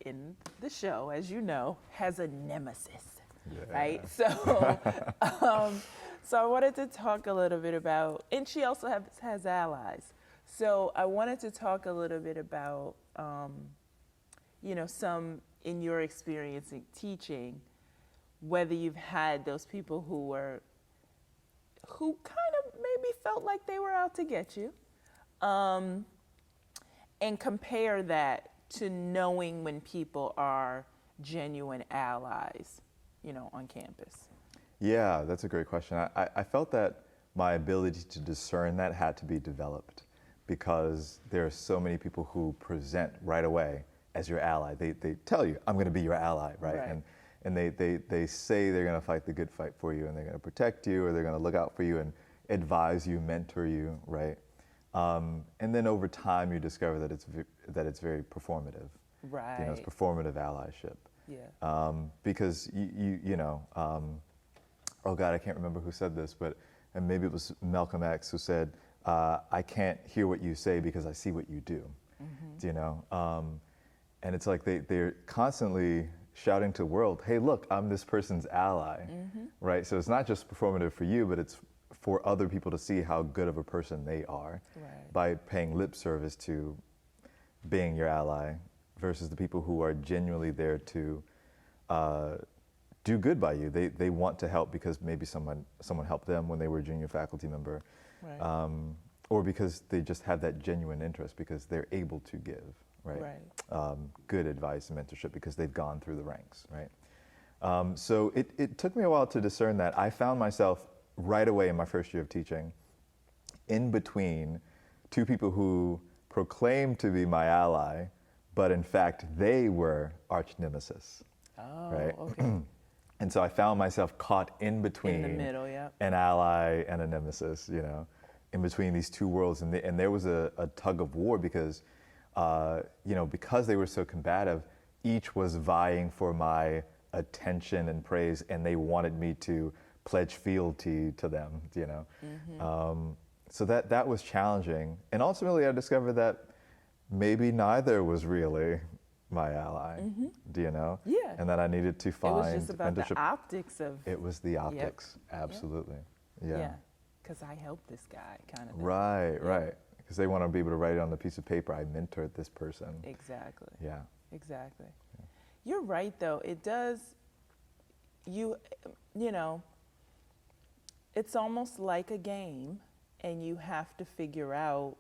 in the show, as you know, has a nemesis, Yeah. right? So, so I wanted to talk a little bit about, and she also has allies. So I wanted to talk a little bit about, some in your experience in teaching, whether you've had those people who kind of maybe felt like they were out to get you, and compare that to knowing when people are genuine allies, on campus. Yeah, that's a great question. I felt that my ability to discern that had to be developed because there are so many people who present right away as your ally. They tell you, I'm going to be your ally, right? And they say they're going to fight the good fight for you and they're going to protect you or they're going to look out for you and advise you, mentor you, right? And then over time you discover that it's very performative. Right. It's performative allyship. Yeah. Because oh God, I can't remember who said this, and maybe it was Malcolm X who said, I can't hear what you say because I see what you do. Mm-hmm. And it's like they're constantly shouting to the world, hey, look, I'm this person's ally, mm-hmm. right? So it's not just performative for you, but it's for other people to see how good of a person they are by paying lip service to being your ally versus the people who are genuinely there to do good by you. They want to help because maybe someone helped them when they were a junior faculty member, or because they just have that genuine interest because they're able to give, right? Good advice and mentorship because they've gone through the ranks, right? So it took me a while to discern that. I found myself right away in my first year of teaching in between two people who proclaimed to be my ally, but in fact they were arch nemesis, right? Okay. And so I found myself caught in between in the middle, an ally and a nemesis, in between these two worlds. And there was a tug of war because, because they were so combative, each was vying for my attention and praise, and they wanted me to pledge fealty to them, Mm-hmm. So that was challenging. And ultimately I discovered that maybe neither was really my ally, mm-hmm. Yeah. And that I needed to find mentorship. It was just about the optics of... It was the optics, absolutely. Yeah, because I helped this guy, kind of thing. Right. Because they want to be able to write it on the piece of paper, I mentored this person. Exactly. Yeah. Exactly. Yeah. You're right, though. It does, it's almost like a game, and you have to figure out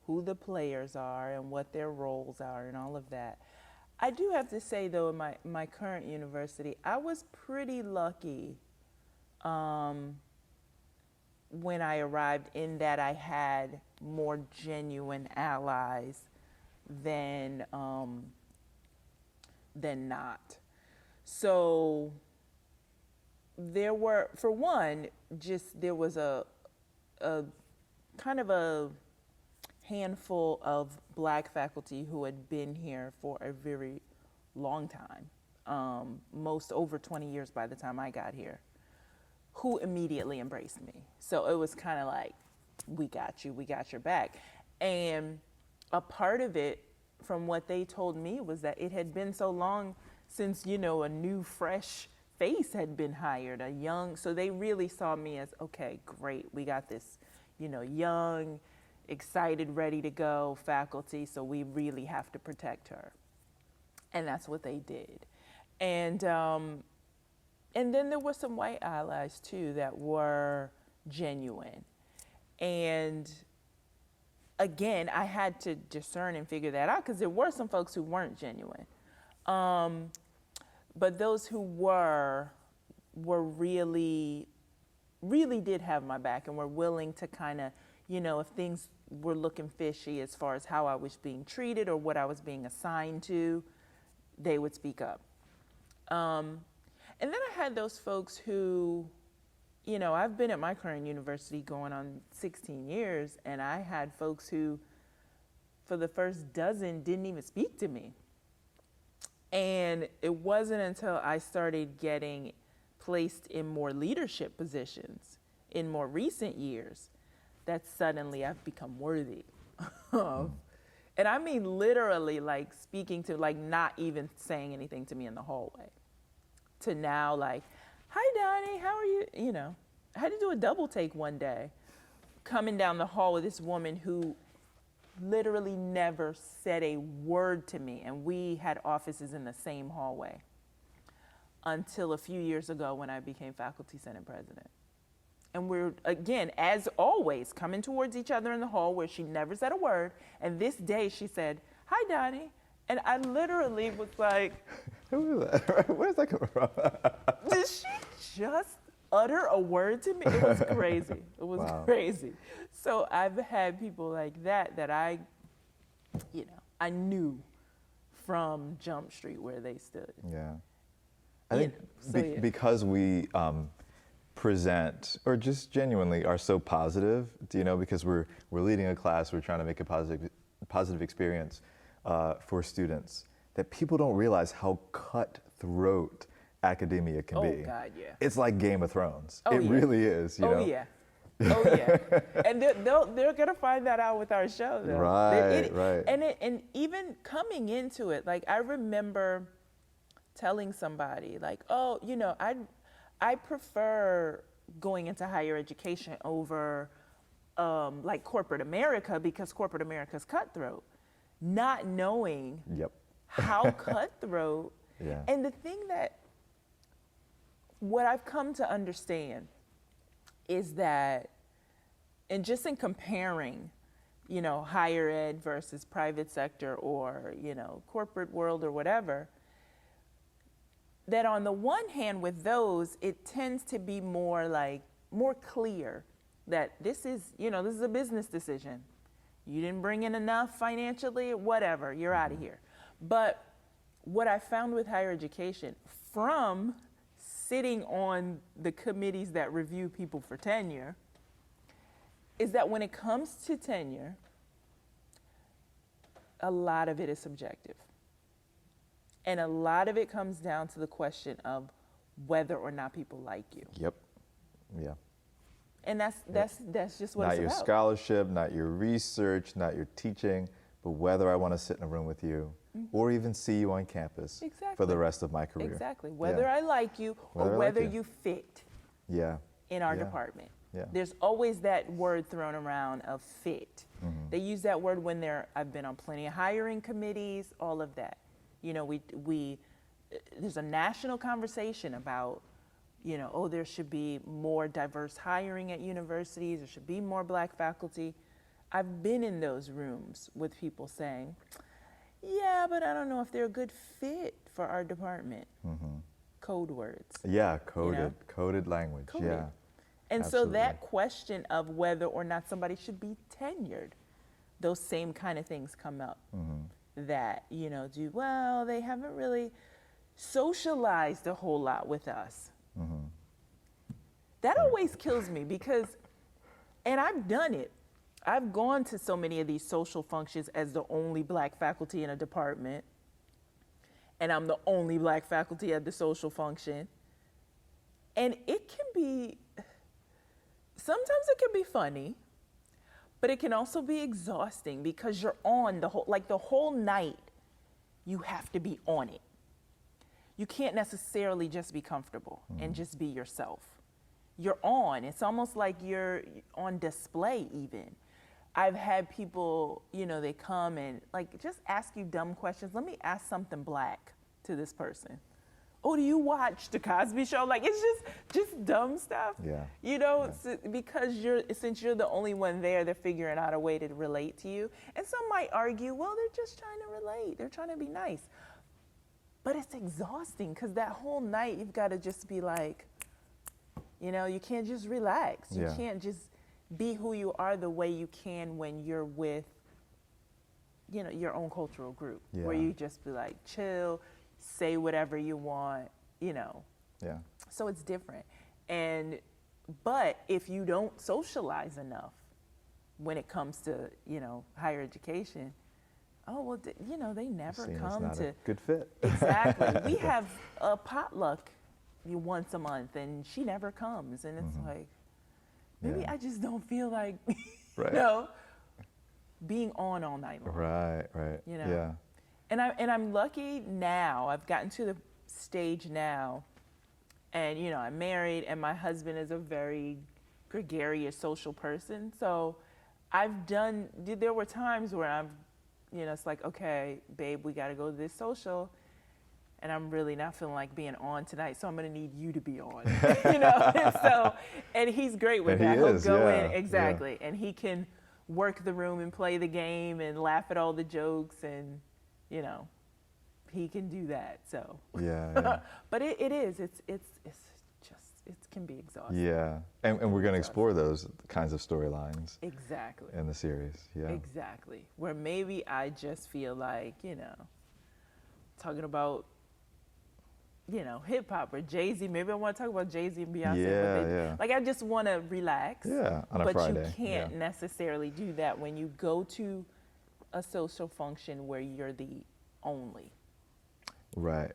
who the players are and what their roles are and all of that. I do have to say, though, in my current university, I was pretty lucky when I arrived in that I had more genuine allies than not. So there were, for one, there was a kind of a handful of black faculty who had been here for a very long time, most over 20 years by the time I got here, who immediately embraced me. So it was kind of like, we got you, we got your back. And a part of it, from what they told me, was that it had been so long since, a new, fresh face had been hired, so they really saw me as, okay, great, we got this, young, excited, ready to go faculty, so we really have to protect her. And that's what they did. And then there were some white allies too that were genuine. And again, I had to discern and figure that out because there were some folks who weren't genuine. But those who were really, really did have my back and were willing to kind of, if things were looking fishy as far as how I was being treated or what I was being assigned to, they would speak up. And then I had those folks who, I've been at my current university going on 16 years, and I had folks who, for the first dozen, didn't even speak to me. And it wasn't until I started getting placed in more leadership positions in more recent years that suddenly I've become worthy of. And I mean literally like speaking to, like not even saying anything to me in the hallway, to now like, hi Donnie, how are you? You know, I had to do a double take one day, coming down the hall with this woman who literally never said a word to me. And we had offices in the same hallway until a few years ago when I became faculty senate president. And we're, again, as always, coming towards each other in the hall where she never said a word. And this day she said, hi, Donnie. And I literally was like, Who is that? Where's that coming from? did she just utter a word to me? It was crazy. It was Wow. crazy. So I've had people like that I, you know, I knew from Jump Street where they stood. Yeah. I think yeah. because we present, or just genuinely are so positive, you know, because we're leading a class, we're trying to make a positive experience for students, that people don't realize how cutthroat academia can be. Oh, God, yeah. It's like Game of Thrones. Oh, it yeah. really is, you know? Yeah. Oh, yeah. And they're going to find that out with our show, though. Right. And even coming into it, like, I remember telling somebody, like, oh, you know, I prefer going into higher education over, like, corporate America, because corporate America's cutthroat. Not knowing Yep. how cutthroat. Yeah. And the thing that, what I've come to understand is that, and just in comparing, you know, higher ed versus private sector, or, you know, corporate world or whatever, that on the one hand with those, it tends to be more clear that this is, you know, this is a business decision. You didn't bring in enough financially, whatever, you're out of here. But what I found with higher education, from sitting on the committees that review people for tenure, is that when it comes to tenure, a lot of it is subjective. And a lot of it comes down to the question of whether or not people like you. Yep. Yeah. And that's just what Not it's your about. scholarship, not your research, not your teaching, but whether I want to sit in a room with you or even see you on campus for the rest of my career. Exactly. Whether I like you or whether you fit in our department. Yeah. There's always that word thrown around of fit. They use that word when I've been on plenty of hiring committees, all of that. You know, there's a national conversation about, you know, oh, there should be more diverse hiring at universities, there should be more Black faculty. I've been in those rooms with people saying, yeah, but I don't know if they're a good fit for our department. Code words. Yeah, coded language. Coded. Yeah. And Absolutely. so that question of whether or not somebody should be tenured, those same kind of things come up. That, you know, they haven't really socialized a whole lot with us. That always kills me because, and I've done it. I've gone to so many of these social functions as the only Black faculty in a department, and I'm the only Black faculty at the social function. And it can be, sometimes it can be funny, but it can also be exhausting because you're on the whole night, you have to be on it. You can't necessarily just be comfortable and just be yourself. You're on. It's almost like you're on display even. I've had people, you know, they come and like just ask you dumb questions. Let me ask something Black to this person. Oh, do you watch The Cosby Show? Like, it's just dumb stuff. Yeah. You know, because since you're the only one there, they're figuring out a way to relate to you. And some might argue, well, they're just trying to relate. They're trying to be nice. But it's exhausting because that whole night you've got to just be like, you know, you can't just relax. You can't just be who you are the way you can when you're with, you know, your own cultural group, where you just be like, chill, say whatever you want, you know. Yeah. So it's different. But if you don't socialize enough when it comes to, you know, higher education, oh, well, you know, they never come not to. A good fit. Exactly. We have a potluck once a month and she never comes. And it's like, maybe I just don't feel like, you know. being on all night long. Right. You know? Yeah. And I'm lucky now. I've gotten to the stage now, and I'm married, and my husband is a very gregarious social person. So there were times where it's like, okay, babe, we got to go to this social, and I'm really not feeling like being on tonight, so I'm going to need you to be on, and he's great with that. He'll go in, exactly, and he can work the room and play the game and laugh at all the jokes, and, he can do that, so. Yeah. But it can be exhausting. Yeah, and we're going to explore those kinds of storylines. Exactly. In the series, yeah. Exactly. Where maybe I just feel like, talking about, hip hop or Jay-Z. Maybe I want to talk about Jay-Z and Beyonce. Yeah. Like, I just want to relax. Yeah, on a Friday. But you can't necessarily do that when you go to a social function where you're the only. Right.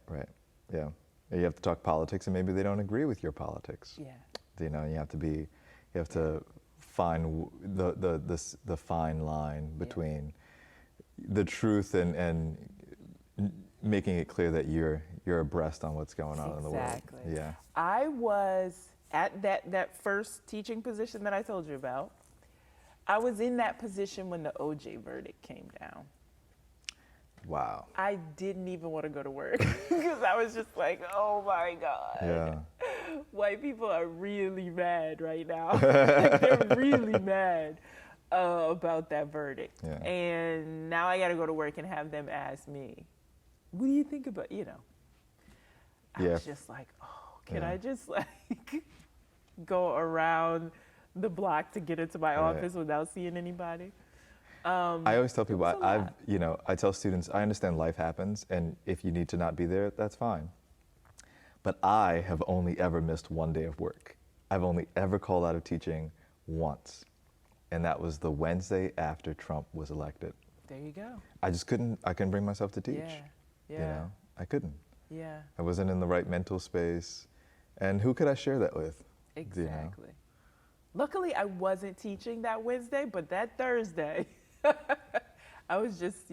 Yeah. You have to talk politics, and maybe they don't agree with your politics. Yeah. You have to find the fine line between the truth and making it clear that you're abreast on what's going on in the world. Exactly. Yeah. I was at that first teaching position that I told you about. I was in that position when the OJ verdict came down. Wow. I didn't even want to go to work because I was just like, oh my God. Yeah. White people are really mad right now. They're really mad about that verdict. Yeah. And now I got to go to work and have them ask me, what do you think about, I was just like, oh, can I just go around the block to get into my office without seeing anybody? I always tell people, I tell students, I understand life happens, and if you need to not be there, that's fine. But I have only ever missed one day of work. I've only ever called out of teaching once, and that was the Wednesday after Trump was elected. There you go. I couldn't bring myself to teach. Yeah. I couldn't. Yeah. I wasn't in the right mental space, and who could I share that with? Exactly. Luckily, I wasn't teaching that Wednesday, but that Thursday, I was just,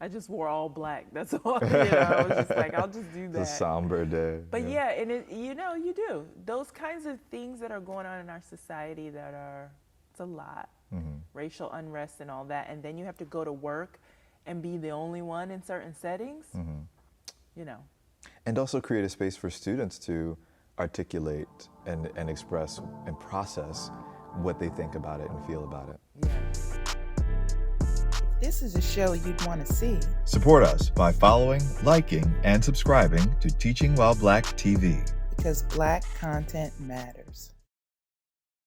I just wore all black. That's all. I was just like, I'll just do that. It's a somber day. But and you do. Those kinds of things that are going on in our society it's a lot. Mm-hmm. Racial unrest and all that. And then you have to go to work and be the only one in certain settings. Mm-hmm. And also create a space for students to articulate and express and process what they think about it and feel about it. Yeah. This is a show you'd want to see. Support us by following, liking, and subscribing to Teaching While Black TV. Because Black content matters.